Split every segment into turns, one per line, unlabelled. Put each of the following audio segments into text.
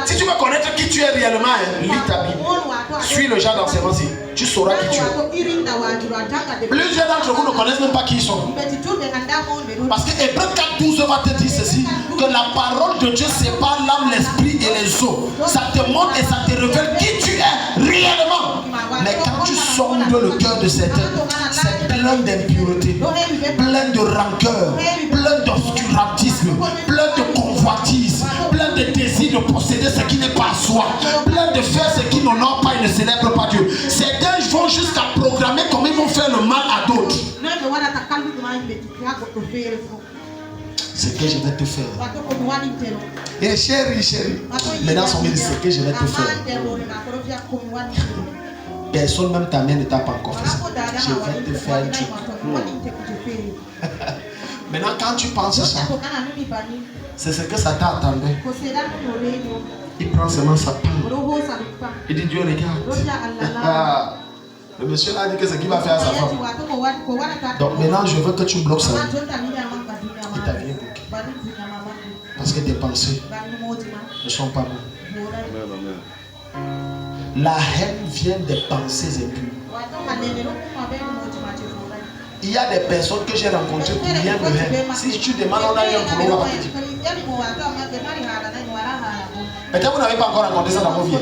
Si tu veux connaître qui tu es réellement, lis ta Bible. Suis le genre d'enseignement-ci. Tu sauras qui tu es. Plusieurs d'entre vous ne connaissent même pas qui ils sont. Parce que Hébreux 4:12 va te dire ceci, que la parole de Dieu sépare l'âme, l'esprit et les os. Ça te montre et ça te révèle qui tu es réellement. Mais quand tu sondes le cœur de certains, c'est plein d'impureté, plein de rancœur, plein d'obscurantisme, plein de convoitise, plein de désir de posséder ce qui n'est pas à soi, plein de faire ce qui n'honore pas et ne célèbre pas Dieu. Certains vont jusqu'à programmer comment ils vont faire le mal à d'autres. Ce que je vais te faire. Et chérie, maintenant son dit ce que je vais te faire. Personne, même ta mère, ne t'a pas encore fait ça. Je vais te faire un truc. Maintenant, quand tu penses ça, c'est ce que Satan attendait. Il prend seulement sa pain. Il dit Dieu, regarde. Le monsieur a dit que c'est ce qu'il va faire à sa femme. Donc maintenant, je veux que tu bloques ça. Il t'a bien bloqué. Parce que tes pensées ne sont pas bonnes. La haine vient des pensées impures. Il y a des personnes que j'ai rencontrées pour rien de haine. Si tu demandes, on a eu un problème, on va te dire. Peut-être vous n'avez pas encore rencontré ça dans vos vies.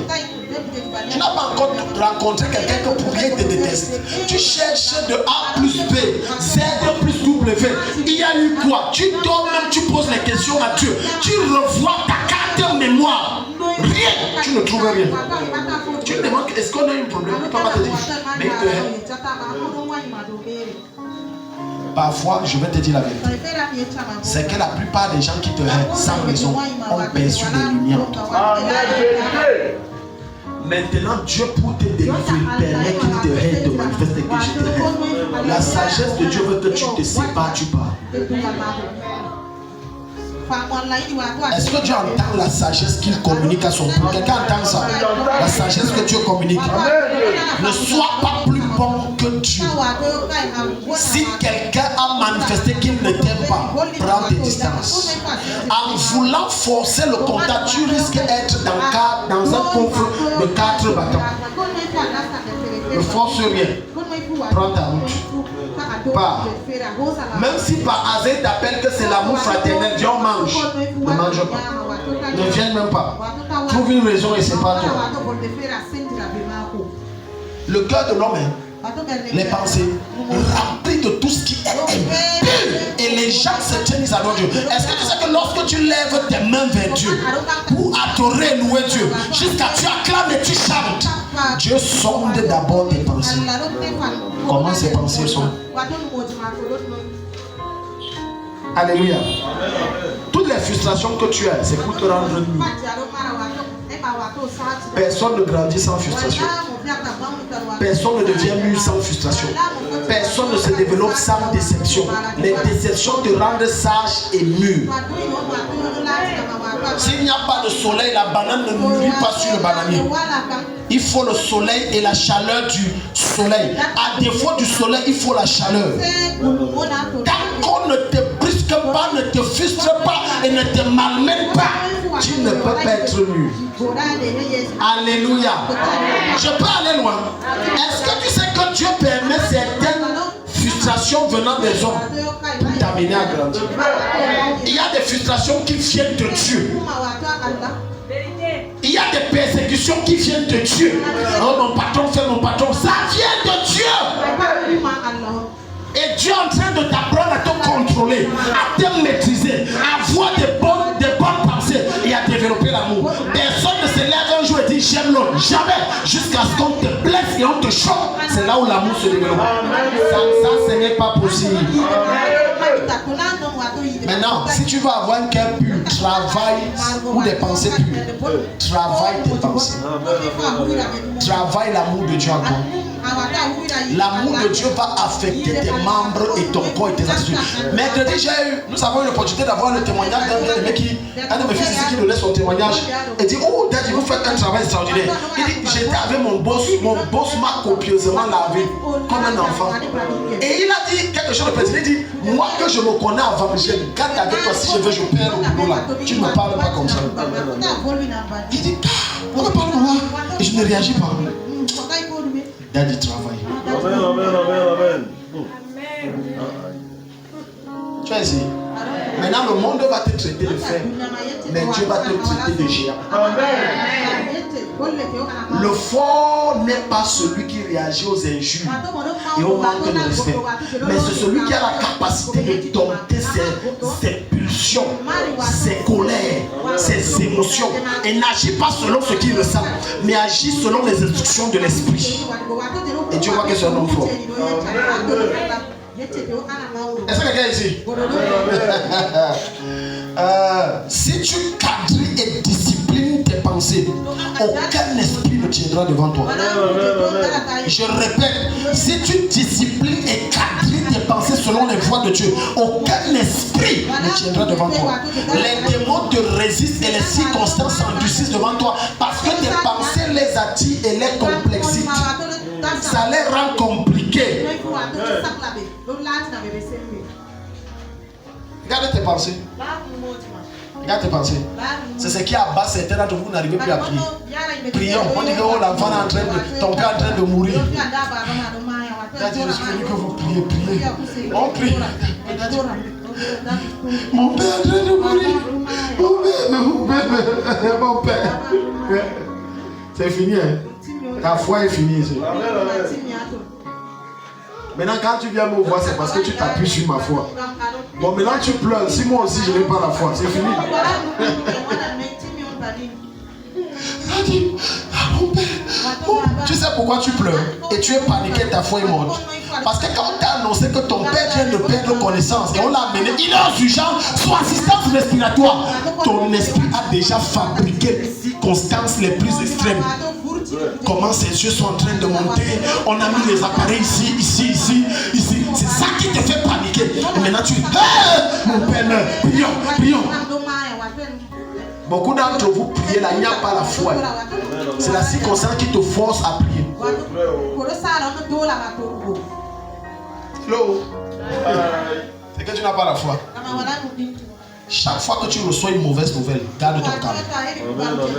Tu n'as pas encore rencontré quelqu'un que pour rien te déteste. Tu cherches de A plus B, Z plus W. Il y a eu quoi? Tu dors même, tu poses les questions à Dieu. Tu revois ta carte de mémoire. Rien. Tu ne trouves rien. Tu te demandes, est-ce qu'on a eu un problème? Il ne peut pas te dire. Mais il te hait. Parfois, je vais te dire la vérité. C'est que la plupart des gens qui te haïssent sans raison ont perçu des lumières. Maintenant, Dieu pour te délivrer, permet qu'il te hait, te manifester que je te hais. La sagesse de Dieu veut que tu te sépares, tu pars. Est-ce que Dieu entend la sagesse qu'il communique à son peuple? Quelqu'un entend ça? La sagesse que Dieu communique. Ne sois pas plus bon que Dieu. Si quelqu'un a manifesté qu'il ne t'aime pas, prends tes distances. En voulant forcer le contact, tu risques d'être dans un conflit de 4 battants. Ne force rien. Prends ta route. Pas. Même si par hasard t'appelles que c'est l'amour fraternel, Dieu mange. Ne mange pas. Ne viens même pas. Trouve une raison et c'est pas toi. Le cœur de l'homme, les pensées, remplies de tout ce qui est impur. Et les gens se tiennent, ils adorent Dieu. Est-ce que tu sais que lorsque tu lèves tes mains vers Dieu pour adorer, louer Dieu, jusqu'à tu acclames et tu chantes, Dieu sonde d'abord tes pensées. Comment ces pensées sont? Alléluia. Toutes les frustrations que tu as, c'est pour te rendre mieux. Personne ne grandit sans frustration. Personne ne devient mûr sans frustration. Personne ne se développe sans déception. Les déceptions te rendent sage et mûr. S'il n'y a pas de soleil, la banane ne mûrit pas sur le bananier. Il faut le soleil et la chaleur du soleil. À défaut du soleil, il faut la chaleur. Tant qu'on ne te brusque pas, ne te frustre pas et ne te malmène pas, tu ne peux pas être mûr. Alléluia. Je peux aller loin. Est-ce que tu sais que Dieu permet certaines frustrations venant des hommes pour t'amener à grandir? Il y a des frustrations qui viennent de Dieu. Il y a des persécutions qui viennent de Dieu. Oh, mon patron fait mon patron. Ça vient de Dieu. Et Dieu est en train de t'apprendre à te contrôler, à te maîtriser, à avoir des bonnes pensées et à développer l'amour. Personne ne se lève un jour et dit j'aime l'autre. Jamais. Jusqu'à ce qu'on te blesse et on te choque. C'est là où l'amour se développe. Ça, ce n'est pas possible. Maintenant, si tu veux avoir un cœur pur, travaille ou des pensées pures. Travaille tes pensées. Travaille l'amour de Dieu en toi. L'amour de Dieu va affecter tes membres et ton corps et tes attitudes. Mercredi, nous avons eu l'opportunité d'avoir le témoignage d'un mec un de mes fils ici qui donnait son témoignage. Il dit, oh Daddy, vous faites un travail extraordinaire. Il dit, j'étais avec mon boss m'a copieusement lavé comme un enfant. Et il a dit quelque chose de précis. Il dit, moi que je me connais avant, je garde avec toi, si je veux, je perds le boulot là. Tu ne me parles pas comme ça. Il dit, on me parle moi. Et je ne réagis pas. Daddy travaille.
Amen, amen, amen, amen.
Tu vois ici. Maintenant le monde va te traiter de faible, mais Dieu va te traiter de géant. Le fort n'est pas celui qui réagit aux injures et au manque de respect, mais c'est celui qui a la capacité de dompter ses pulsions, ses colères, ses émotions et n'agit pas selon ce qu'il ressent, mais agit selon les instructions de l'esprit. Et Dieu voit que c'est un homme fort. Est-ce que quelqu'un est ici? Si tu cadres et disciplines tes pensées, aucun esprit ne tiendra devant toi. Je répète, si tu disciplines et cadres tes pensées selon les voies de Dieu, aucun esprit ne tiendra devant toi. Les démons te résistent et les circonstances s'endurcissent devant toi parce que tes pensées les attirent et les complexitent. Ça les rend compliqués. Regarde tes pensées. Regarde tes pensées. C'est ce qui abat certains d'entre vous, n'arrivez plus à prier. Prions. On dit que oh, l'enfant est en train de, ton père est en train de mourir. Je suis venu que vous priez, priez. On prie. Mon père est en train de mourir. Mon père. C'est fini, hein? Ta foi est finie. Maintenant, quand tu viens me voir, c'est parce que tu t'appuies sur ma foi. Bon, maintenant tu pleures. Si moi aussi je n'ai pas la foi, c'est fini. Mon père, tu sais pourquoi tu pleures et tu es paniqué, ta foi est morte. Parce que quand on t'a annoncé que ton père vient de perdre connaissance et on l'a amené, il est en urgence sous assistance respiratoire. Ton esprit a déjà fabriqué les circonstances les plus extrêmes. Comment ses yeux sont en train de monter. On a mis les appareils ici, ici, ici, ici. C'est ça qui te fait paniquer. Et maintenant tu dis, hey, mon père, prions, prions. Beaucoup d'entre vous priez là, il n'y a pas la foi. C'est la circonstance qui te force à prier. Hello. C'est que tu n'as pas la foi. Chaque fois que tu reçois une mauvaise nouvelle, garde ton calme.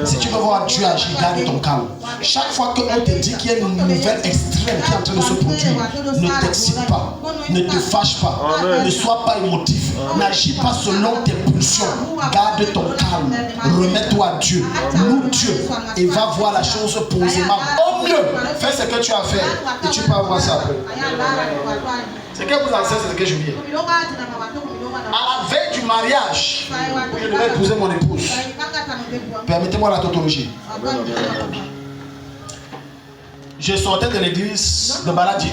Si tu veux voir Dieu agir, garde ton calme. Chaque fois qu'on te dit qu'il y a une nouvelle extrême qui est en train de se produire, ne t'excite pas, ne te fâche pas, ne sois pas émotif, n'agis pas selon tes pulsions. Garde ton calme, remets-toi à Dieu, loue Dieu et va voir la chose posément. Au mieux, fais ce que tu as à faire et tu peux avoir ça après. Ce que vous enseignez, c'est ce que je viens. À la veille du mariage, je devais épouser mon épouse. Permettez-moi la tautologie. Je sortais de l'église de Baladi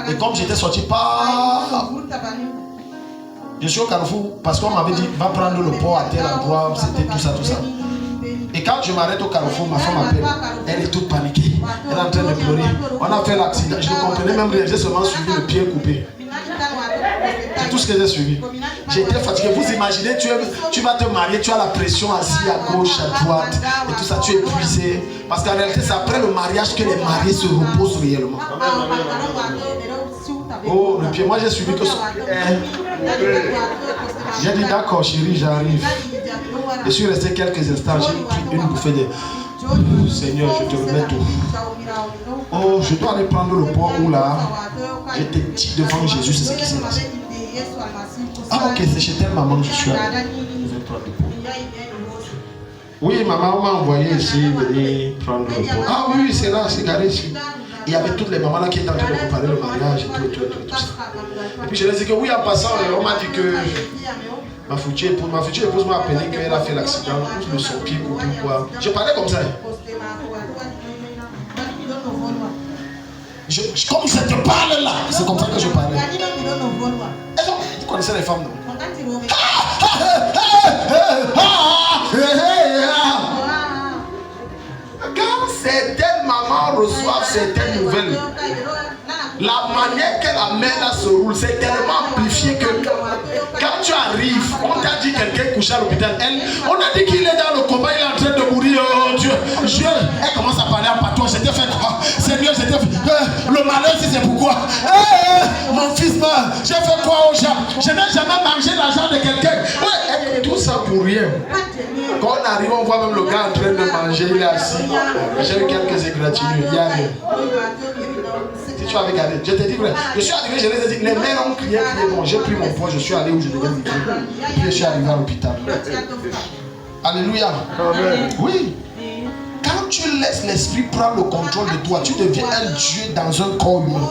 1 et comme j'étais sorti par... Je suis au Carrefour parce qu'on m'avait dit va prendre le port à tel endroit, c'était tout ça, tout ça. Et quand je m'arrête au Carrefour, ma femme m'appelle. Elle est toute paniquée. Elle est en train de pleurer. On a fait l'accident. Je ne comprenais même rien. J'ai seulement suivi le pied coupé. C'est tout ce que j'ai suivi. J'étais fatigué. Vous imaginez, tu vas te marier, tu as la pression assis à gauche, à droite, et tout ça, tu es épuisé. Parce qu'en réalité, c'est après le mariage que les mariés se reposent réellement. Oh, le pied, moi j'ai suivi que ça. J'ai dit d'accord, chérie, j'arrive. Je suis resté quelques instants, j'ai pris une bouffée de. Seigneur, je te remets tout. Oh, je dois aller prendre le port où là. J'étais dit devant Jésus, c'est ce qui s'est passé. Ah, ok, c'est chez telle maman que je suis allé. Je vais prendre le port. Oui, maman m'a envoyé ici venir prendre le port. Ah, oui, c'est là, c'est garé ici. Il y avait toutes les mamans là qui étaient en train de préparer le mariage et tout ça. Et puis je leur ai dit que oui, en passant, on m'a dit que ma future épouse m'a appelé qu'elle a fait l'accident de son pied coupé ou quoi. Je parlais comme ça. Comme je te parle là, c'est comme ça que je parlais. Et donc, vous connaissez les femmes, non? Quand certaines mamans reçoivent certaines nouvelles, La manière que la main là se roule, c'est tellement amplifié que quand tu arrives, on t'a dit quelqu'un couché à l'hôpital. On a dit qu'il est dans le combat, il est en train de mourir. Oh Dieu, elle commence à parler en patois. J'étais fait quoi? Seigneur, j'étais fait. Le malheur, c'est pourquoi. Mon fils meurt. J'ai fait quoi aux gens? Je n'ai jamais mangé l'argent de quelqu'un. Ouais, tout ça pour rien. Quand on arrive, on voit même le gars en train de manger, il est assis. J'ai eu quelques égratignures. Il y a rien. Si tu avais regardé, je t'ai dit, je suis arrivé, je les ai dit, les mères ont crié, bon, j'ai pris mon poids, je suis allé où je devais me crier. Puis je suis arrivé à l'hôpital. Alléluia. Oui. Quand tu laisses l'esprit prendre le contrôle de toi, tu deviens un Dieu dans un corps humain.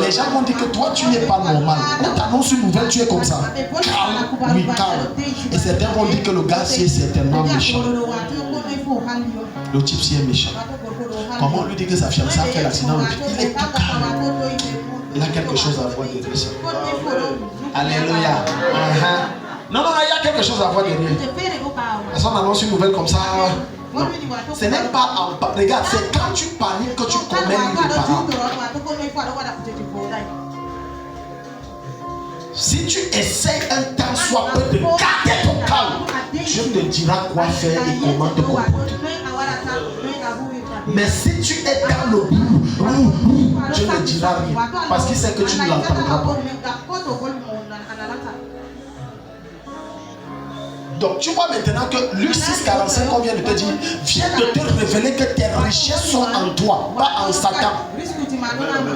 Les gens vont dire que toi, tu n'es pas normal. On t'annonce une nouvelle, tu es comme ça. Calme, oui, calme. Et certains vont dire que le gars, c'est certainement méchant. Le type, c'est méchant. Comment on lui dit que sa fiancée a fait l'accident? Il est tout calme. Il a quelque chose à voir derrière ça. Alléluia. Non, il y a quelque chose à voir derrière. Est-ce qu'on annonce une nouvelle comme ça? Non. Ce n'est pas en... Regarde, c'est quand tu paniques que tu commets l'irréparable. Si tu essaies un temps soit peu de garder ton calme, Dieu te dira quoi faire et comment te comporter. Mais si tu es dans le bout, Dieu ne dira rien. Parce qu'il sait que tu ne l'entendras pas. Donc tu vois maintenant que Luc 6,45, on vient de te dire, vient de te révéler que tes richesses sont en toi, pas en Satan.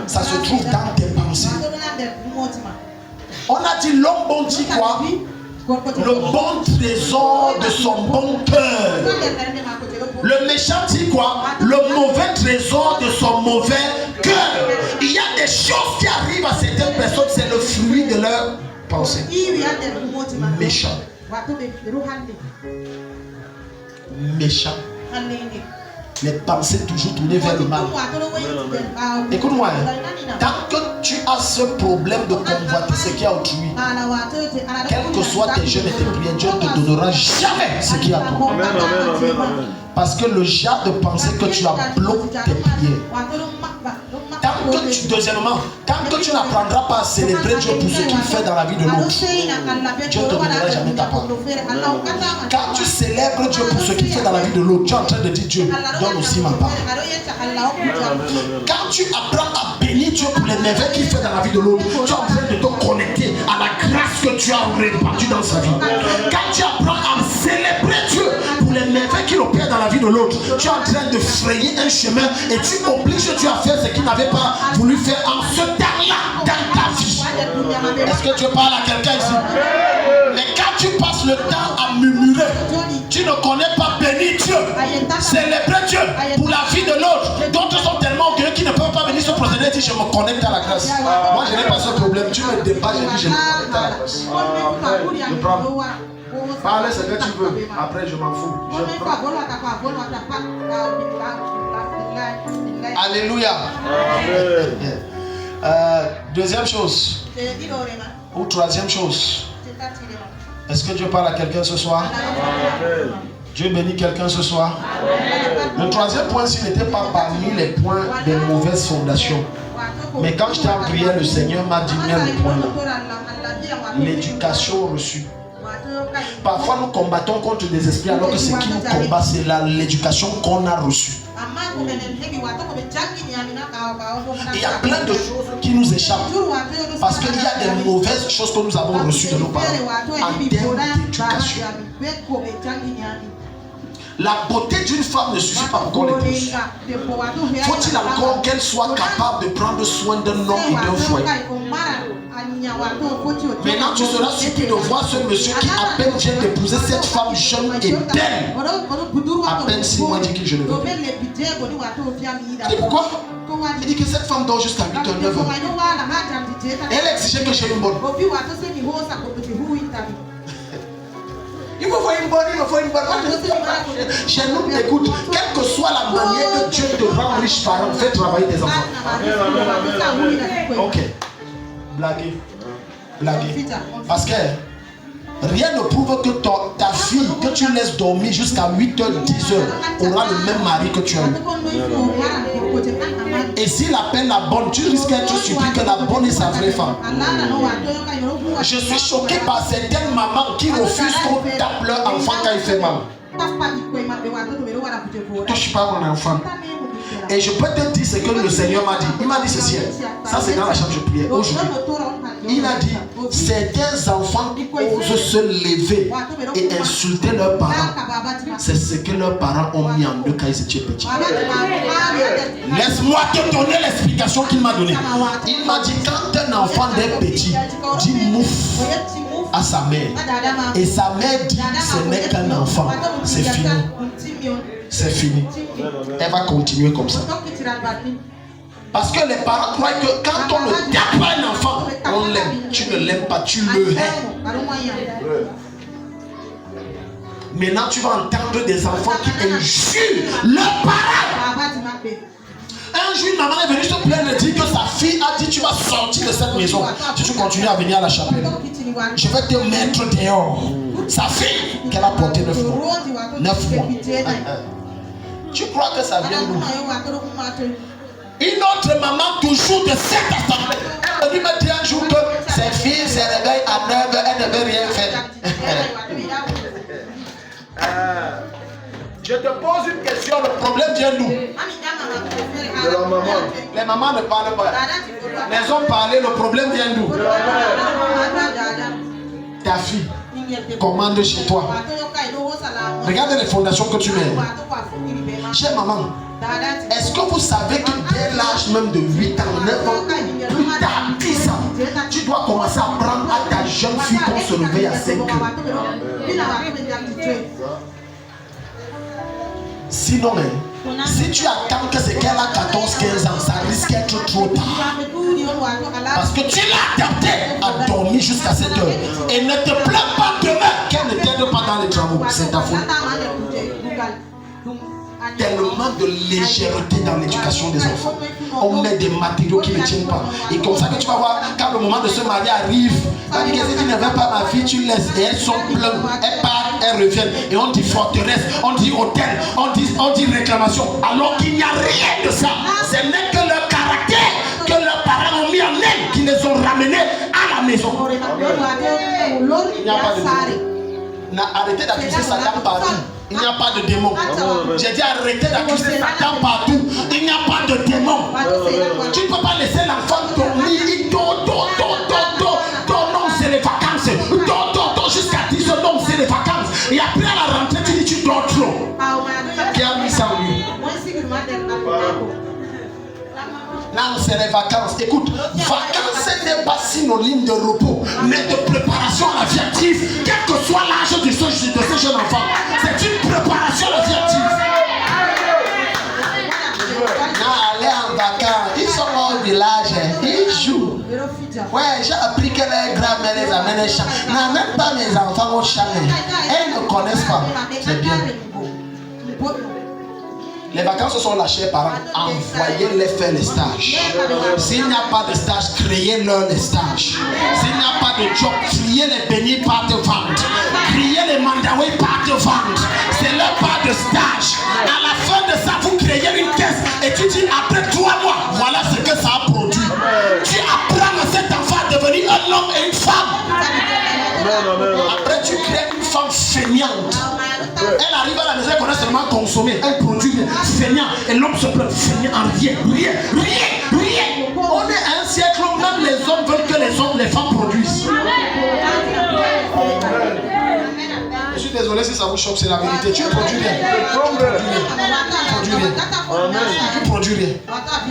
Ça se trouve dans tes pensées. On a dit l'homme bon dit quoi? Le bon trésor de son bon cœur. Le méchant dit quoi? Le mauvais trésor de son mauvais cœur. Il y a des choses qui arrivent à certaines personnes, c'est le fruit de leur pensée. Méchant. Méchant. Les pensées toujours tournées vers le mal. Écoute-moi, tant que tu as ce problème de convoiter ce qui est autrui, quels que soient tes jeûnes et tes prières, Dieu ne te donnera jamais ce qui est à toi. Parce que le genre de pensée que tu as bloque tes prières. Deuxièmement, tant que tu n'apprendras pas à célébrer Dieu pour ce qu'il fait dans la vie de l'autre, Dieu ne te donnera jamais ta part. Quand tu célèbres Dieu pour ce qu'il fait dans la vie de l'autre, tu es en train de dire Dieu, donne aussi ma part. Quand tu apprends à bénir Dieu pour les merveilles qu'il fait dans la vie de l'autre, tu es en train de te connecter à la grâce que tu as répandue dans sa vie. Quand tu apprends à célébrer Dieu pour les merveilles qu'il opère dans la vie de l'autre, tu es en train de frayer un chemin et tu obliges Dieu à faire ce qu'il n'avait pas voulu faire en ce temps-là dans ta vie. Est-ce que tu parles à quelqu'un ici? Mais quand tu passes le temps à murmurer, tu ne connais pas bénir Dieu, célébrer Dieu pour la vie de l'autre. D'autres sont tellement orgueilleux qu'ils ne peuvent pas venir se procéder et dire je me connecte à la grâce. Moi je n'ai pas ce problème. Tu me débats, je dis je me connecte à la grâce. Je prends. Parle ce que tu veux. Après je m'en fous. Je prends. Alléluia. Deuxième chose. Ou troisième chose. Est-ce que Dieu parle à quelqu'un ce soir? Dieu bénit quelqu'un ce soir. Le troisième point, s'il n'était pas parmi les points des mauvaises fondations. Mais quand j'étais en prière, le Seigneur m'a dit mets le point là. L'éducation reçue. Parfois nous combattons contre des esprits alors que ce qui nous combat c'est l'éducation qu'on a reçue. Il y a plein de choses qui nous échappent parce qu'il y a des mauvaises choses que nous avons reçues de nos parents en termes d'éducation. La beauté d'une femme ne suffit pas pour qu'on l'épouse. Faut-il encore qu'elle soit capable de prendre soin d'un homme et d'un foyer? Maintenant tu seras surpris de voir ce monsieur qui à peine vient d'épouser cette femme jeune et belle. À peine 6 mois, il dit que je ne veux plus. Il dit pourquoi? Il dit que cette femme dort jusqu'à 8 h, 9 h. Elle exigeait que j'ai une bonne. Il me faut une bonne, il me faut une bonne. Chez nous, écoute, quelle que soit la manière que Dieu te rend riche, parent, fais travailler tes enfants. Ok. Blaguez. Parce que Rien ne prouve que ta fille que tu laisses dormir jusqu'à 8h, 10h aura le même mari que tu as eu. Et s'il appelle la bonne, tu risques d'être surpris que la bonne est sa vraie femme. Je suis choqué par certaines mamans qui refusent qu'on tape leur enfant quand il fait mal. Touche pas mon enfant. Et je peux te dire ce que le Seigneur m'a dit. Il m'a dit ceci. Ça c'est dans la chambre de prière aujourd'hui. Il a dit, certains enfants osent se lever et insulter leurs parents. C'est ce que leurs parents ont mis en eux quand ils étaient petits. Laisse-moi te donner l'explication qu'il m'a donnée. Il m'a dit, quand un enfant est petit, dit mouf à sa mère. Et sa mère dit, ce n'est qu'un enfant. C'est fini. C'est fini. Elle va continuer comme ça. Parce que les parents croient que quand on ne tape pas un enfant, on l'aime. Tu ne l'aimes pas, tu le hais. Maintenant, tu vas entendre des enfants qui injurent leurs parents. Un jour, une maman est venue se plaindre et dire que sa fille a dit: tu vas sortir de cette maison si tu continues à venir à la chapelle. Je vais te mettre dehors. Sa fille, qu'elle a portée 9 mois. 9 mois. Tu crois que ça vient d'où? Une autre maman, toujours de cette assemblée, elle lui m'a dit un jour que ses filles se réveillent à 9h, elle ne veut rien faire. Je te pose une question, le problème vient d'où?
De la maman.
Les mamans ne parlent pas. Les hommes parlent, le problème vient d'où? Ta fille commande chez toi. Regarde les fondations que tu mets. Chère maman, est-ce que vous savez que dès l'âge même de 8 ans, 9 ans, plus tard, 10 ans, tu dois commencer à apprendre à ta jeune fille qu'on se réveille à 5 heures. Sinon, si tu attends que c'est qu'elle a 14-15 ans, ça risque d'être trop tard. Parce que tu l'as adapté à dormir jusqu'à 7 heures. Et ne te plains pas demain qu'elle ne t'aide pas dans les travaux. C'est ta faute. Tellement de légèreté dans l'éducation des enfants. On met des matériaux qui ne tiennent pas. Et comme ça que tu vas voir, quand le moment de se marier arrive, on dit que si tu ne veux pas ma fille, tu laisses. Et elles sont pleines. Elles partent, elles reviennent. Et on dit forteresse, on dit hôtel, on dit réclamation. Alors qu'il n'y a rien de ça. Ce n'est que leur caractère que leurs parents ont mis en elles qui les ont ramenés à la maison. Il n'y a pas de démon. Arrêtez d'accuser Satan partout. Il n'y a pas de démon. J'ai dit arrêtez d'accuser Satan partout. Il n'y a pas de démon. Tu ne peux pas laisser l'enfant dormir. Il dort. Non, c'est les vacances. Dort jusqu'à 10 heures. Non, c'est les vacances. Et après à la rentrée, tu dis tu dors trop. Qui a mis ça en lui? Non, c'est les vacances. Écoute, vacances n'est pas synonyme de repos, mais de préparation à la vie active. Quel que soit l'âge de ce jeune enfant, c'est une préparation à la vie active. Non, aller en vacances, ils sont au village, ils jouent. Ouais, j'ai appris que les grands-mères les amènent chant. Non, même pas mes enfants au chant. Elles ne connaissent pas. C'est bien. Les vacances sont lâchées par envoyez-les faire les stages. S'il n'y a pas de stage, créez-leur les stages. S'il n'y a pas de job, criez les bénis par de vente. Criez les mandaway par de vente. C'est leur part de stage. À la fin de ça, vous créez une caisse et tu dis après 3 mois, voilà ce que ça a produit. Tu apprends à cet enfant à devenir un homme et une femme. Après, tu crées une femme feignante. Elle arrive à la maison, elle connaît seulement consommer. Elle produit feignant. Et l'homme se plaint feignant en rien. On est à un siècle où même les hommes veulent que les femmes produisent. Je suis désolé si ça vous choque, c'est la vérité. Tu produis rien. Tu produis rien.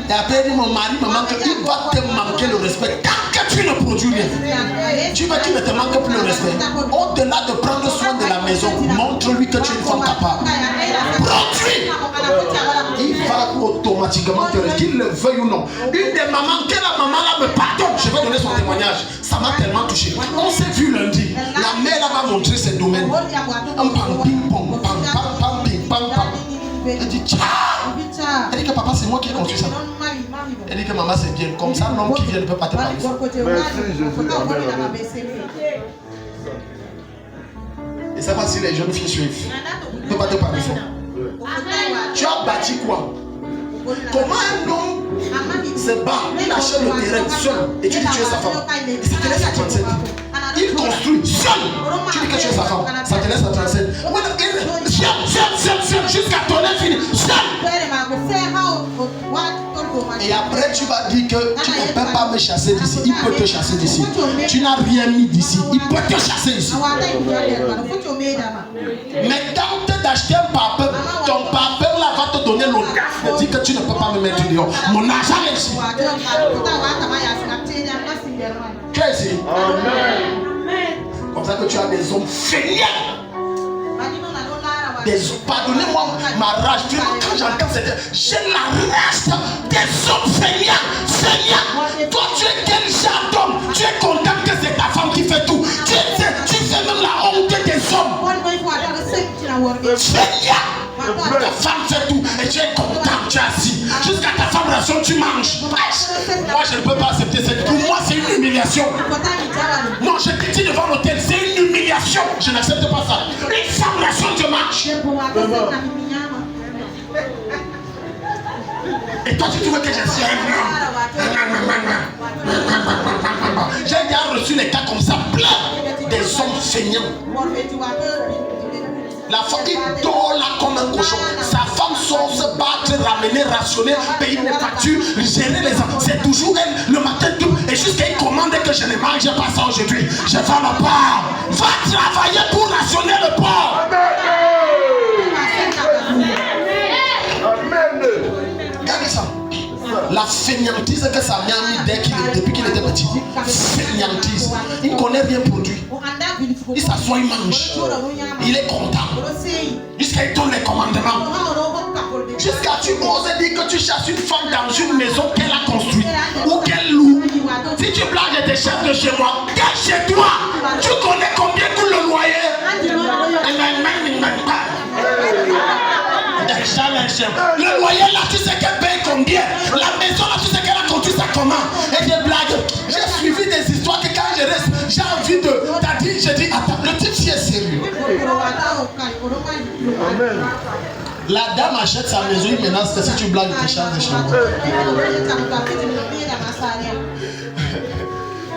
Et après, mon mari me manque. Il va te manquer le respect. Tant que tu ne produis rien, tu veux qu'il ne te manque plus le respect. Au-delà de prendre soin de la maison, montre-lui que tu es une femme capable. Produis. Il va automatiquement te respecter, qu'il le veuille ou non. Une des mamans, que la maman là me pardonne, je vais donner son témoignage. Ça m'a tellement touché. On s'est vu lundi. La mère là va montrer ses domaines. Elle dit tcha. Elle dit que papa c'est moi qui ai construit ça. Elle dit que maman c'est bien. Comme ça l'homme qui vient ne peut pas te parler. ne sais pas si les jeunes filles suivent. Ne peux pas te parler fort. Tu as bâti quoi? Comment un homme se bat, il achète le terrain seul et tu dis que tu es sa femme. Et ça te laisse à 37. Il construit seul. Tu dis que tu es sa femme. Ça te laisse à 37. Seul, jusqu'à ton œuvre fini. Seul. Et après tu vas dire que tu ne peux pas me chasser d'ici. Il peut te chasser d'ici. Tu n'as rien mis d'ici. Il peut te chasser d'ici. Mais tente d'acheter un pape, ton pape là va te donner l'audace de dire que tu ne peux pas me mettre dehors. Mon argent est ici. Tu es ici. Comme ça que tu as des hommes feignants. Pardonnez-moi ma rage. Quand j'entends cette, j'ai la rage des hommes feignants. Toi tu es quel genre d'homme? Tu es content que c'est ta femme qui fait tout. Tu fais même la honte des hommes. Feignants. Ta femme fait tout et tu es content, tu es assis. Jusqu'à ta femme ration, tu manges. Moi je ne peux pas accepter cette. Pour moi c'est une humiliation. Non, je te dis devant l'hôtel, c'est une humiliation. Je n'accepte pas ça. Une femme ration, tu manges. Et toi tu veux que je sois j'ai déjà reçu les cas comme ça, plein des hommes feignants. La femme il dort là comme un cochon. Sa femme sort se battre, ramener, rationner, payer les factures, gérer les enfants. C'est toujours elle le matin tout. Et jusqu'à une commande que je ne mange pas ça aujourd'hui. Je vais le porc. Va travailler pour rationner le porc.
Amen.
Regardez ça. La fainéantise que sa mère a mis depuis qu'il était petit. Fainéantise. Il ne connaît rien produit. Il s'assoit, il mange. Il est content. Jusqu'à il donne les commandements. Jusqu'à tu oses dire que tu chasses une femme dans une maison qu'elle a construite ou qu'elle loue. Si tu blagues des chefs de chez moi, qu'elle chez toi, tu connais combien coûte le loyer? Le loyer là, tu sais qu'elle paye combien? La maison là, tu sais qu'elle a construit ça comment? Et des blagues. J'ai suivi des histoires que quand je reste, j'ai envie de. T'as dit, j'ai dit, attends, le type si est sérieux.
Amen.
La dame achète sa maison, il menace que si tu blagues, tu changes de chez moi.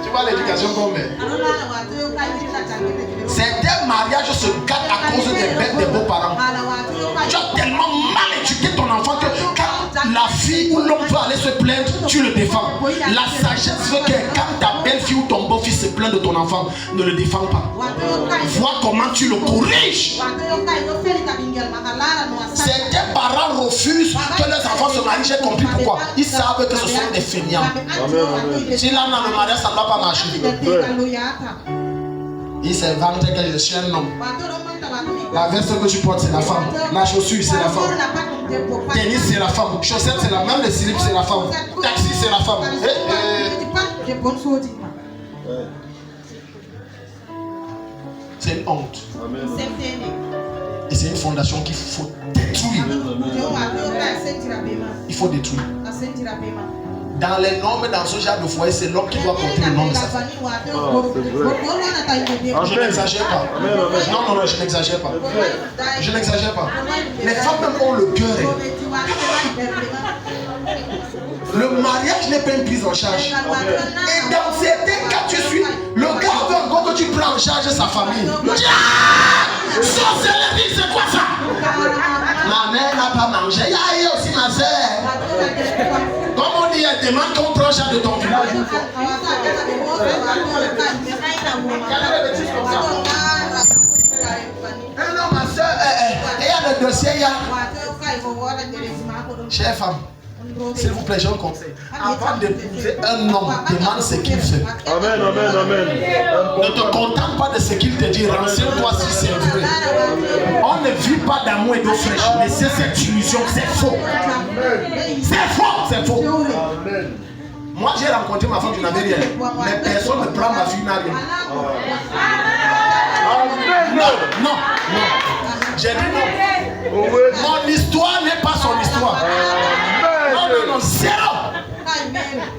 Tu vois l'éducation qu'on met. Certains mariages se gâtent à cause des bêtes des beaux-parents. Tu as tellement mal éduqué ton enfant que quand la fille ou l'homme veut aller se plaindre, tu le défends. La sagesse veut que quand ta belle-fille ou ton beau-fils se plaint de ton enfant, ne le défends pas. Vois comment tu le corriges. Certains parents refusent que leurs enfants se marient. J'ai compris pourquoi. Ils savent que ce sont des feignants. Si là dans le mariage, ça ne va pas marcher. Il s'est vanté que je suis un homme. La veste que tu portes, c'est la femme. La chaussure, c'est la femme. Tennis, c'est la femme. Chaussettes, c'est la femme. Même les slips, c'est la femme. Taxi, c'est la femme. C'est une honte. Et c'est une fondation qu'il faut détruire. Il faut détruire. Dans les normes, dans ce genre de foyer, c'est l'homme qui doit porter le nom de sa femme. Je n'exagère pas. Non, je n'exagère pas. Je n'exagère pas. Les femmes même ont le cœur. Le mariage n'est pas une prise en charge. Et dans certains cas, tu suis. Le gars veut encore que tu prends en charge sa famille. Sorcellerie, c'est quoi ça? Ma mère n'a pas mangé. Il y a aussi ma soeur. Comme on dit, elle demande qu'on prend charge de ton village. Non, ma soeur, il y a le dossier, il y a. Chère femme, s'il vous plaît, j'ai un conseil. Avant d'épouser un homme, demande ce qu'il fait.
Amen, amen, amen.
Ne te contente pas de ce qu'il te dit. Renseigne-toi si c'est vrai. On ne vit pas d'amour et d'eau fraîche. Mais c'est cette illusion, c'est faux. C'est faux, c'est faux.
Amen.
Moi, j'ai rencontré ma femme, je n'avais rien. Mais personne ne prend ma fille, n'a rien.
Amen.
Non. J'ai dit non. Mon histoire n'est pas son histoire. Non, zéro.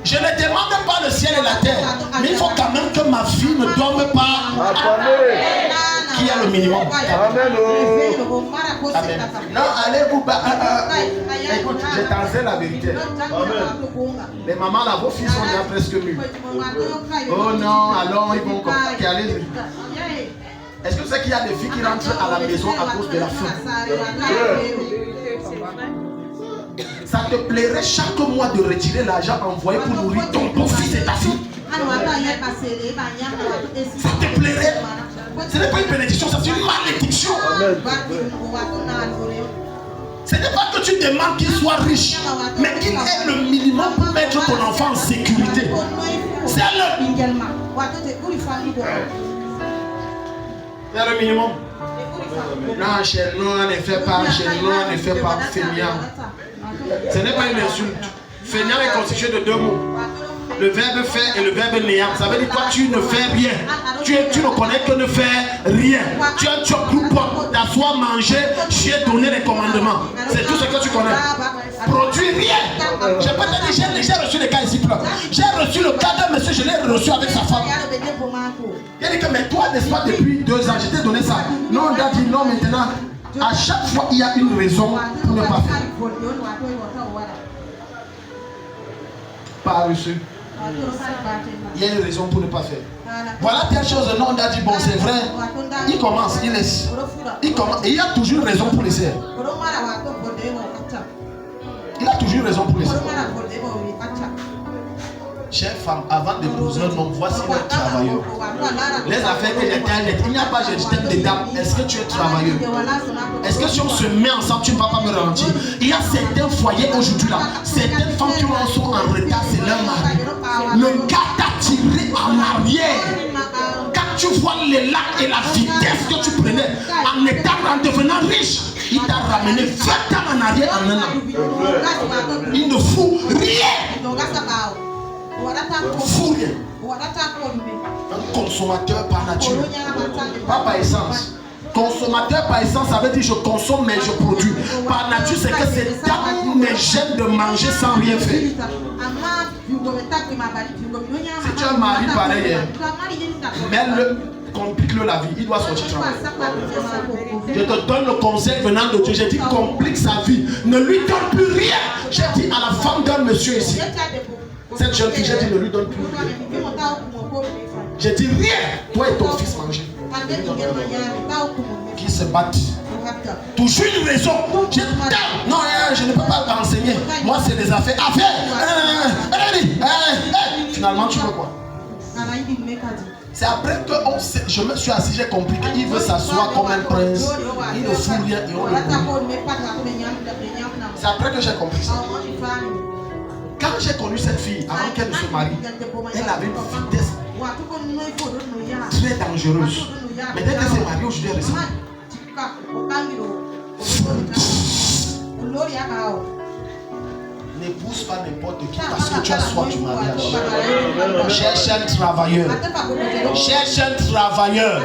Je ne demande pas le ciel et la terre. Mais il faut quand même que ma fille ne dorme pas.
Attendez.
qu'il y a le minimum.
Amen.
Amen. Non, allez vous battre. Écoute, je t'enseigne la vérité. Les mamans là, vos fils sont déjà presque mûrs. Oh non, alors ils vont caler. Est-ce que c'est qu'il y a des filles qui rentrent à la maison à cause de la faim? Ça te plairait chaque mois de retirer l'argent envoyé pour nourrir ton beau-fils et ta fille? Ça te plairait? Ce n'est pas une bénédiction, c'est une malédiction. Ce n'est pas que tu demandes qu'il soit riche, mais qu'il ait le minimum pour mettre ton enfant en sécurité. C'est le minimum. Non, chez nous, on ne fait pas, chez nous, on ne fait pas feignant. Ce n'est pas une insulte. Feignant est constitué de deux mots. Le verbe faire et le verbe néant. Ça veut dire toi tu ne fais rien. Tu ne connais que ne faire rien. Tu as un job groupe, t'asseoir, manger, chier, donner les commandements. C'est tout ce que tu connais. Produis rien. Je peux te dire, j'ai reçu des cas ici. J'ai reçu le cas d'un monsieur, je l'ai reçu avec sa femme. Il a dit que mais toi, n'est-ce pas, depuis 2 ans, je t'ai donné ça. Non, on a dit non maintenant. À chaque fois, il y a une raison pour ne pas faire. Pas reçu. Il y a une raison pour ne pas faire. Voilà telle chose, non, on a dit bon, c'est vrai. Il commence, il laisse. Il commence, et il y a toujours une raison pour laisser. Il a toujours une raison pour laisser. Chère femme, avant d'épouser un homme, voici le travailleur. Les affaires que j'étais, il n'y a pas, je dis des dames. Est-ce que tu es travailleur? Est-ce que si on se met ensemble, tu ne vas pas me ralentir? Il y a certains foyers aujourd'hui là, certaines femmes qui sont en retard, c'est leur mari. Le gars t'a tiré en arrière. Quand tu vois les lacs et la vitesse que tu prenais en devenant riche, il t'a ramené 20 ans en arrière en un an. Il ne fout rien. Fou rien. Un consommateur par nature, pas par essence. Consommateur par essence, ça veut dire je consomme mais je produis. Par nature, c'est que c'est dans mes gènes de manger sans rien faire. Si tu as un mari pareil, mets-le, complique-le la vie, il doit sortir travailler. Je te donne le conseil venant de Dieu, j'ai dit complique sa vie, ne lui donne plus rien. J'ai dit à la femme d'un monsieur ici, cette jeune fille, j'ai dit ne lui donne plus rien. J'ai dit rien, toi et ton fils manger. Qui se battent. Toujours une raison. Non, je ne peux pas t'enseigner. Moi, c'est des affaires. Finalement, tu veux quoi? C'est après que je me suis assis, j'ai compris qu'il veut s'asseoir comme un prince. Il ne fout rien et on le connaît. C'est après que j'ai compris ça. Quand j'ai connu cette fille, avant qu'elle ne se marie, elle avait une vitesse très dangereuse. Mais dès qu'elle s'est mariée, aujourd'hui, elle ressemble. N'épouse pas n'importe qui parce que tu as soif du mariage. Cherche un travailleur. Cherche un travailleur.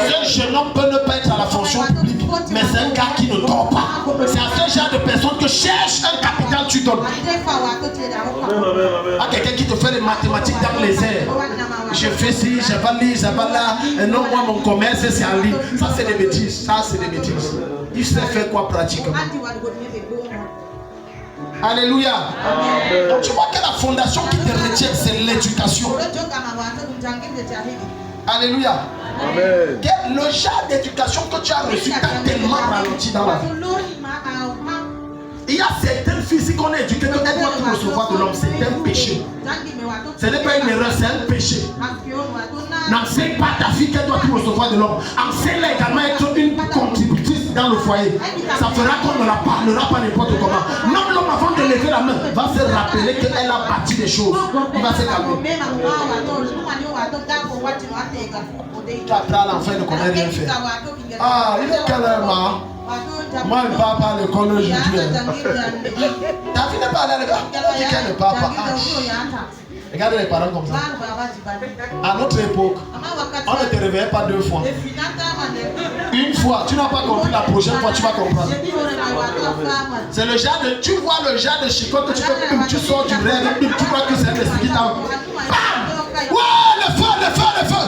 Ce jeune homme peut ne pas être à la fonction publique, mais c'est un gars qui ne dort pas. C'est à ce genre de personne que cherche un capital, tu donnes. À quelqu'un qui te fait les mathématiques dans les airs. Je fais ci, je vais lire, je vais là. Et non, moi, mon commerce, c'est en ligne. Ça, c'est des bêtises. Ça, c'est des bêtises. Il sait faire quoi pratiquement? Alléluia. Amen. Donc tu vois que la fondation qui te retient, c'est l'éducation. Alléluia. Amen. Le genre d'éducation que tu as reçu t'a tellement ralenti dans la vie. Il y a certaines filles qu'on a éduquées qu'elles doivent tout recevoir de l'homme. C'est un péché. Ce n'est pas une erreur, c'est un péché. N'enseigne pas ta fille qu'elle doit tout recevoir de l'homme. Enseigne-la également à être une contributrice dans le foyer. Ça fera qu'on ne la parlera pas n'importe comment. Non, l'homme avant de lever la main va se rappeler qu'elle a bâti des choses. Il va se calmer. Tu apprends à l'enfant, il ne connaît rien faire. Ah, il est quelle heure, ma? Moi, je ne pars pas à l'école aujourd'hui. Ta fille n'est pas allée à l'école. Elle dit qu'elle ne part pas. Regardez les parents comme ça. À notre époque, on ne te réveillait pas 2 fois. Une fois, tu n'as pas compris, la prochaine fois tu vas comprendre. C'est le genre de, tu vois le genre de chicotte que tu fais, tu sors du rêve, tu crois que c'est un esprit qui t'a... Bam! Ouais, le feu, le feu, le feu!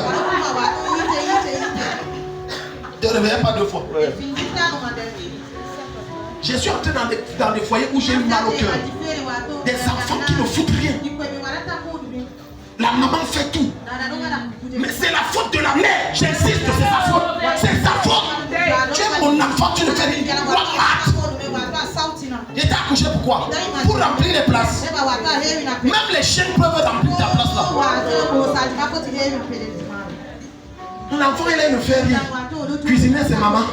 réveillait pas 2 fois. Je suis entré dans des foyers où j'ai eu mal au cœur. Des enfants qui ne foutent rien. La maman fait tout. Mais c'est la faute de la mère. J'insiste que c'est sa faute. C'est sa faute. Tu es mon enfant, tu ne fais rien. J'étais accouché pourquoi? Pour remplir les places. Même les chiens peuvent remplir ta place là. L'enfant il ne fait rien. Cuisiner c'est maman.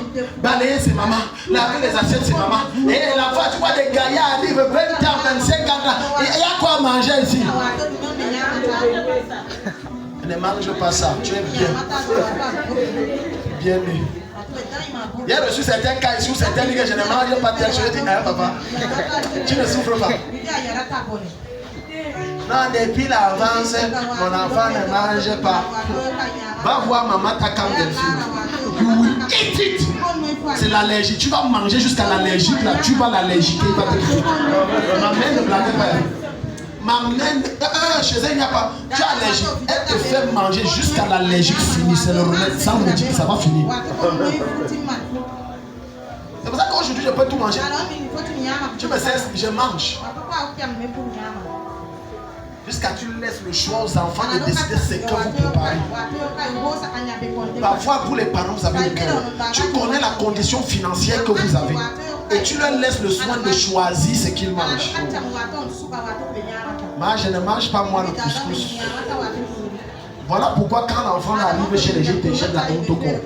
Balayer c'est maman. Laver les assiettes c'est maman. Et l'enfant tu vois des gaillards arrivent 20 ans, 25 ans. Il y a quoi manger ici? Ne mange pas ça. Tu es bien. Bien mis. J'ai reçu certains cas ici où certains disent que je ne mange pas tel. Je dis, ah papa, tu ne souffres pas. Non, depuis l'avance, mon enfant ne mange pas. Va voir maman ta cam delphine. You will eat it. C'est l'allergie. Tu vas manger jusqu'à l'allergique là. Tu vas l'allergiquer. Ma mère ne blague pas. Ma mère, chez elle il n'y a pas. Tu as allergique. Elle te fait manger jusqu'à l'allergique fini. C'est le remède. Sans me dire que ça va finir. C'est pour ça qu'aujourd'hui je peux tout manger. Tu me sais, je mange. Jusqu'à tu laisses le choix aux enfants de décider ce que vous préparez. Parfois, vous les parents, vous avez le cœur. Tu connais la condition financière que vous avez. Et tu leur laisses le soin de choisir ce qu'ils mangent. Moi, je ne mange pas moi le couscous. Voilà pourquoi quand l'enfant arrive chez les gens, ils te jettent la honte au corps.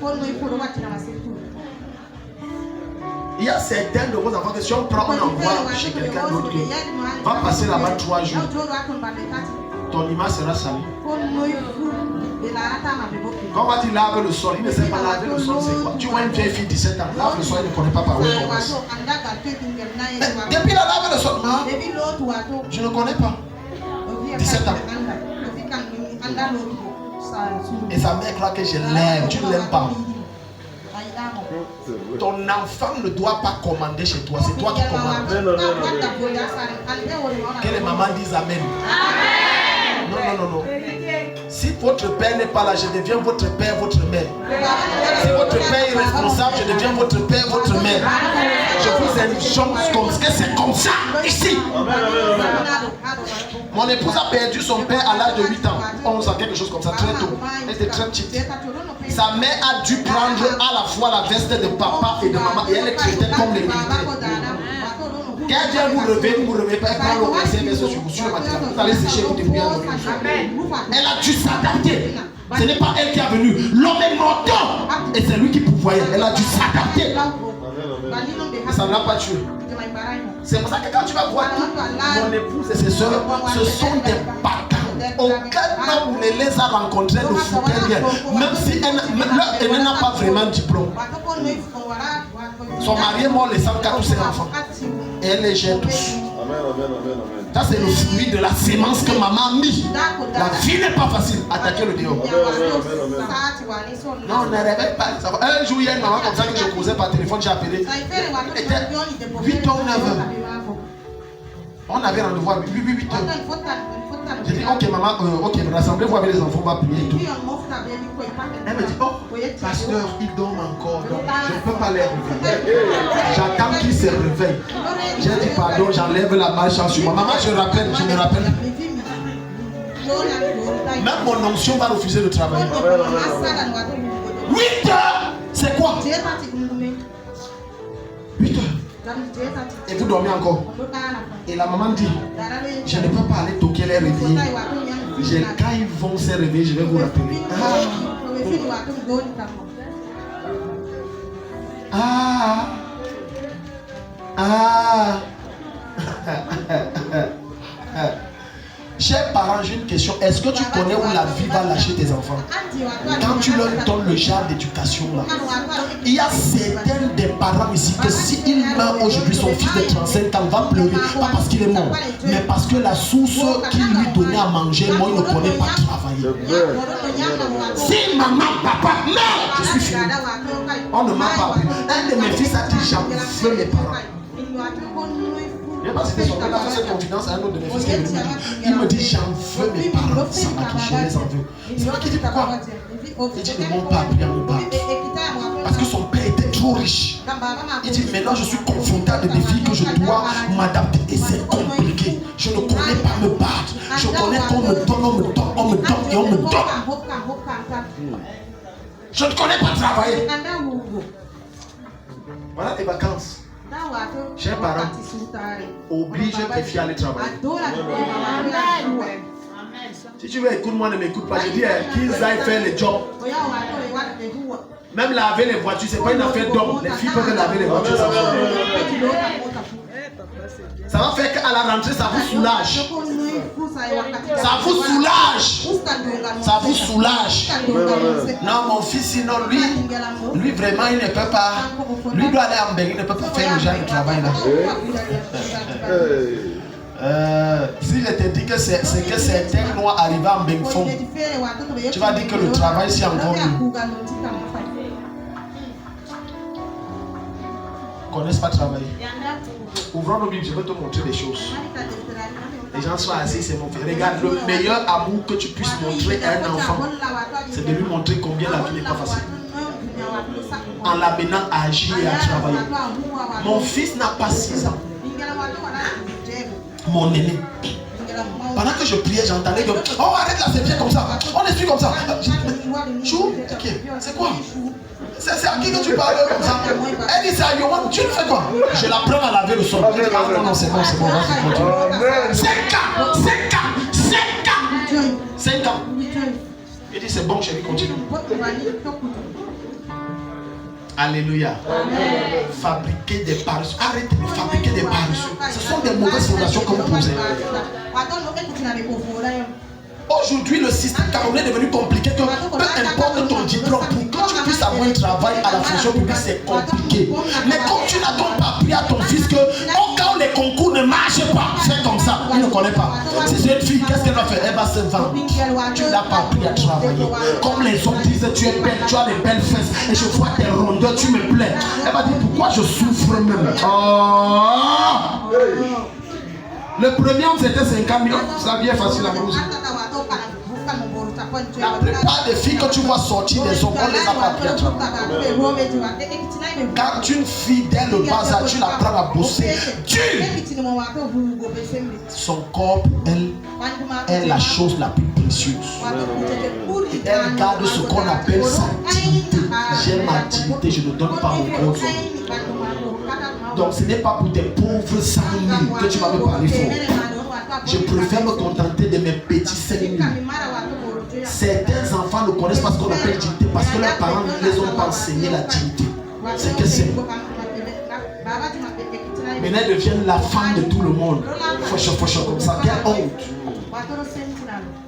Il y a certains de vos enfants que si on prend un envoi chez quelqu'un d'autre, va passer là-bas 3 jours, ton image sera salie. Quand on va dire lave le sol, il ne sait pas laver le sol, c'est quoi? Tu vois une vieille fille de 17 ans, lave le sol, il ne connaît pas par où elle commence. Depuis la lave le sol, je ne connais pas. 17 ans. Et sa mère croit que je l'aime, tu ne l'aimes pas. Ton enfant ne doit pas commander chez toi, c'est toi qui commandes. Que les mamans disent Amen. Non. Si votre père n'est pas là, je deviens votre père, votre mère. Si votre père est responsable, je deviens votre père, votre mère. Je vous injonge comme ça, c'est comme ça, ici. Mon épouse a perdu son père à l'âge de 8 ans, 11 ans, quelque chose comme ça, très tôt. Elle était très petite. Sa mère a dû prendre à la fois la veste de papa et de maman et elle est traitée comme les militaires. Quand elle vient vous revez pas, elle prend le verset sur le matériel. Vous allez sécher, vous débrouiller. Elle a dû s'adapter. Ce n'est pas elle qui est venue. L'homme est mortel. Et c'est lui qui pouvoyait. Elle a dû s'adapter. Et ça ne l'a pas tué. C'est pour ça que quand tu vas voir mon épouse et ses soeurs, ce sont des bâtards. Aucun homme ne les a rencontrés ne foutait rien. Même si elle n'a pas vraiment de diplôme. Son mari est mort laissant 4 ou 5 enfants. Et elle les gère tous. Ça c'est le fruit de la sémence que maman a mis. La vie n'est pas facile. Attaquer le dehors. Non, on ne réveille pas. Un jour, il y a une maman comme ça que je causais par téléphone, j'ai appelé. Elle était 8 h ou 9 h. On avait rendez-vous à 8 h. J'ai dit, ok maman, ok, rassemblez-vous avec les enfants, on va prier et tout. Elle me dit, oh, pasteur, ils dorment encore, donc je ne peux pas les réveiller. J'attends qu'ils se réveillent. J'ai dit, pardon, j'enlève la malchance sur moi. Maman, je me rappelle. Même mon onction va refuser de travailler. 8 h, c'est quoi? 8 h. Et vous dormez encore. Et la maman dit, je ne peux pas aller toquer les réveiller. Quand ils vont se réveiller, je vais vous rappeler. Chers parents, j'ai une question. Est-ce que tu connais où la vie va lâcher tes enfants? Quand tu leur donnes le genre d'éducation là, il y a certains des parents ici que s'il meurt aujourd'hui, son fils de 35 ans va pleurer. Pas parce qu'il est mort, mais parce que la source qui lui donnait à manger, moi il ne connaît pas travailler. Si maman, papa meurt, je suis fini. On ne m'a pas appris. Un de mes fils a dit, j'en veux mes parents. Je n'ai pas cité son père, il a fait cette confidence à un autre de mes fils qui est venu. Il me dit, j'en veux mes parents, ça m'a qui je les en veux. C'est moi qui dis pourquoi. Il dit, ne m'ont pas appris à me battre. Parce que son trop riche. Il dit maintenant je suis confronté à des défis que je dois m'adapter et c'est compliqué. Je ne connais pas me battre. Je connais qu'on me donne, on me donne, on me donne et on me donne. Je ne connais pas travailler. Voilà tes vacances. J'ai un parent oblige tes filles à aller travailler. Si tu veux, écoute-moi, ne m'écoute pas. Je dis qu'ils aillent faire le job. Même laver les voitures, c'est pas une affaire d'homme. Les filles peuvent laver les voitures. Ça va faire qu'à la rentrée, ça vous soulage. Ça vous soulage. Ça vous soulage. Non, mon fils, sinon, lui vraiment, il ne peut pas. Lui doit aller en Belgique, il ne peut pas faire le genre de travail là. S'il te dit que c'est que certains noirs arrivent en Bengfong, tu vas dire que le travail c'est encore mieux. Ils ne connaissent pas travailler. Ouvrons nos Bibles, je vais te montrer des choses. Les gens sont assis, c'est mon fils. Regarde, le meilleur amour que tu puisses montrer à un enfant, c'est de lui montrer combien la vie n'est pas facile. En l'amenant à agir et à travailler. Mon fils n'a pas 6 ans. Mon aîné. Pendant que je priais, j'entendais que oh arrête là, c'est bien comme ça. On est plus comme ça. Chou, c'est quoi? C'est à qui que tu parles comme ça? Elle dit ça, tu le fais quoi? Je l'apprends à laver le sol. Non, c'est bon, c'est bon. 5 ans. 5 ans. Il dit c'est bon, chérie, continue. Alléluia. Fabriquer des paresseux. Arrêtez de fabriquer des paresseux. Ce sont des mauvaises fondations que vous posez. Aujourd'hui, le système camerounais est devenu compliqué. Que peu importe ton diplôme, pour que tu puisses avoir un travail à la fonction publique, c'est compliqué. Mais comme tu n'as donc pas appris à ton fils que quand les concours ne marchent pas, fais comme ça, il ne connaît pas. Si c'est une fille, qu'est-ce qu'elle va faire? Elle va se vendre. Tu n'as pas appris à travailler. Comme les autres disent, tu es belle, tu as des belles fesses, et je vois tes rondeurs, tu me plais. Elle va dire pourquoi je souffre même. Oh! Le premier homme c'était 50 millions, ça vient facile à cause. La plupart des filles que tu vois sortir des hommes, on les a pas appris à travailler. Quand une fille dès le bas âge, tu l'apprends à bosser, son corps, elle est la chose la plus précieuse. Et elle garde ce qu'on appelle sa dignité. J'ai ma dignité, je ne donne pas mon corps. Donc ce n'est pas pour tes pauvres 100 000 que tu vas me parler fort. Je préfère me contenter de mes petits 5 000. Certains enfants ne connaissent pas ce qu'on appelle dignité parce que leurs parents ne les ont pas enseigné la dignité. C'est que c'est. Maintenant elles deviennent la femme de tout le monde. Fauche comme ça. Quelle honte.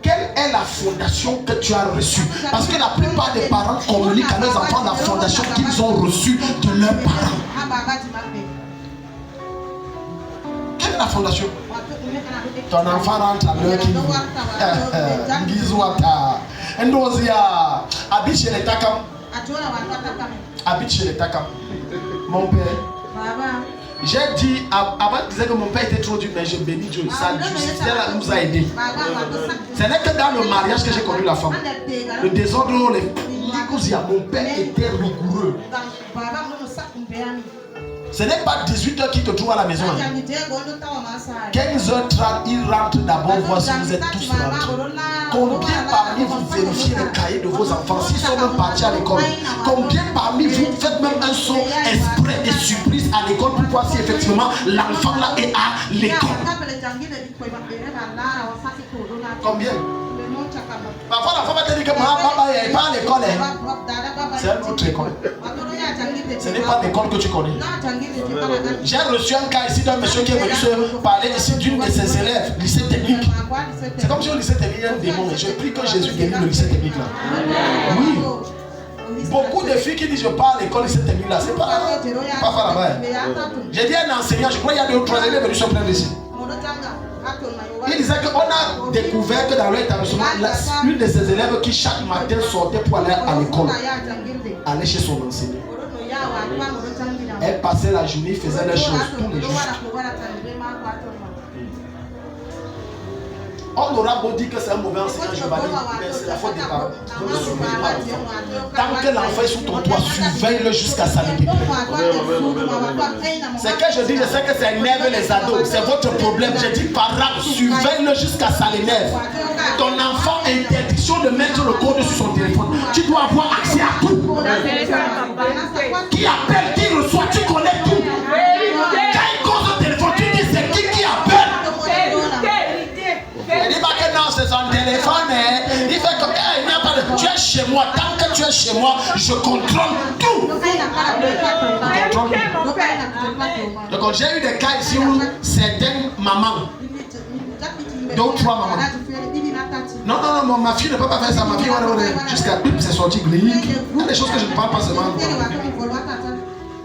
Quelle est la fondation que tu as reçue? Parce que la plupart des parents communiquent à leurs enfants la fondation qu'ils ont reçue de leurs parents. Quelle est la fondation? Ton enfant rentre à l'heure qui habite chez les Takam. Habite chez les Takam. Mon père. J'ai dit, avant je disais que mon père était trop dur, mais je bénis Dieu. Ça nous a aidés. Ce n'est que dans le mariage que j'ai connu la femme. Le désordre, mon père était rigoureux. Ce n'est pas 18h qui te trouve à la maison. 15h30, il rentre d'abord voir si vous êtes tous rentrés. Combien parmi vous vérifiez les cahiers de vos enfants s'ils sont même partis à l'école? Combien parmi vous faites même un saut exprès et surprise à l'école pour voir si effectivement l'enfant là est à l'école? Combien? Parfois la femme va te dire que papa n'est pas à l'école. C'est une autre école. Ce n'est pas l'école que tu connais. J'ai reçu un cas ici d'un monsieur qui est venu se parler ici d'une de ses élèves, lycée technique. C'est comme si au lycée technique il y a un démon. Je prie que Jésus guérit le lycée technique là. Oui. Beaucoup de filles qui disent je pars à l'école lycée technique là, c'est pas là-bas. J'ai dit à un enseignant, je crois qu'il y a 2 ou 3 élèves venus se plaindre ici. Il disait qu'on a découvert que dans leur établissement, une de ses élèves qui chaque matin sortait pour aller à l'école, allait chez son enseignant. Elle passait la journée, faisait les choses tous les jours. On aura beau dire que c'est un mauvais enseignant, je vais dire, mais c'est la faute des parents. Tant que l'enfant est sous ton toit, surveille-le jusqu'à sa liberté. C'est que je dis, je sais que ça énerve les ados, c'est votre problème. Je dis parents, surveille-le jusqu'à sa l'énerve. Ton enfant a interdiction de mettre le code sur son téléphone. Tu dois avoir accès à tout. Qui appelle, qui reçoit, tu connais tout. Quand il cause au téléphone, tu dis c'est qui appelle. Il dit pas que non, c'est son téléphone. Il fait comme, il n'y a pas de. Tu es chez moi. Tant que tu es chez moi, je contrôle tout. Donc j'ai eu des cas ici où certaines mamans, 2 ou 3 mamans. Non, ma fille ne peut pas faire ça. Ma fille, jusqu'à c'est sorti. Il y a des choses que je ne parle pas seulement.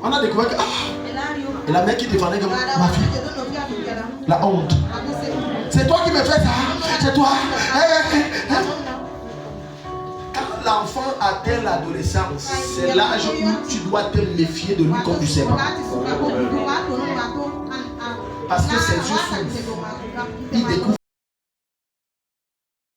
On a découvert que et la mère qui défendait comme ma fille, la honte. C'est toi qui me fais ça. C'est toi. Quand l'enfant atteint l'adolescence, c'est l'âge où tu dois te méfier de lui comme du serpent. Parce que ses yeux s'ouvrent. Il découvre.